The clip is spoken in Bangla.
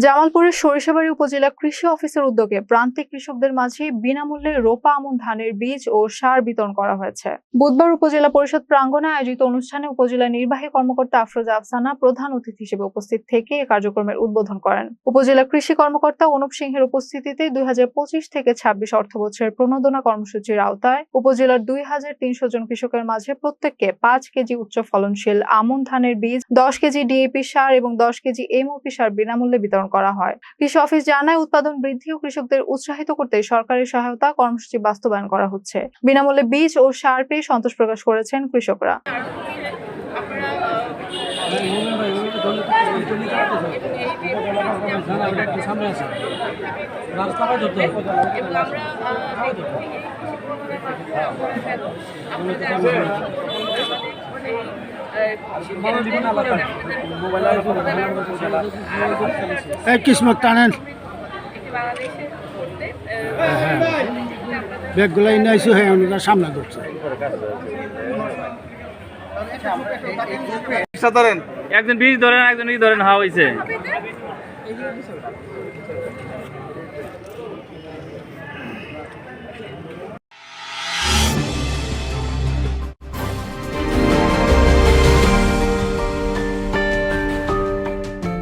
জামালপুরের সরিষাবাড়ী উপজেলা কৃষি অফিসের উদ্যোগে প্রান্তিক কৃষকদের মাঝে বিনামূল্যে রোপা আমন ধানের বীজ ও সার বিতরণ করা হয়েছে। বুধবার উপজেলা পরিষদ প্রাঙ্গণে আয়োজিত অনুষ্ঠানে উপজেলা নির্বাহী কর্মকর্তা আফরোজা আফসানা প্রধান অতিথি হিসেবে উপস্থিত থেকে এ কার্যক্রমের উদ্বোধন করেন। উপজেলা কৃষি কর্মকর্তা অনুপ সিংহের উপস্থিতিতে ২০২৫ থেকে ২৬ অর্থবছরের প্রণোদনা কর্মসূচির আওতায় উপজেলার ২৩০০ জন কৃষকের মাঝে প্রত্যেককে ৫ কেজি উচ্চ ফলনশীল আমন ধানের বীজ, ১০ কেজি ডিএপি সার এবং ১০ কেজি এমওপি সার বিনামূল্যে বিতরণ করা হয়। কৃষি অফিস জানায়, উৎপাদন বৃদ্ধি ও কৃষকদের উৎসাহিত করতে সরকারি সহায়তা কর্মসূচি বাস্তবায়ন করা হচ্ছে। বিনামূল্যে বীজ ও সার পেয়ে সন্তোষ প্রকাশ করেছেন কৃষকরা। কিসমত টানেন ব্যাগগুলো ইনাইছো হ্যাঁ সামনে করছে। একজন বীজ ধরেন, একজন ই ধরেন, হওয়া হয়েছে।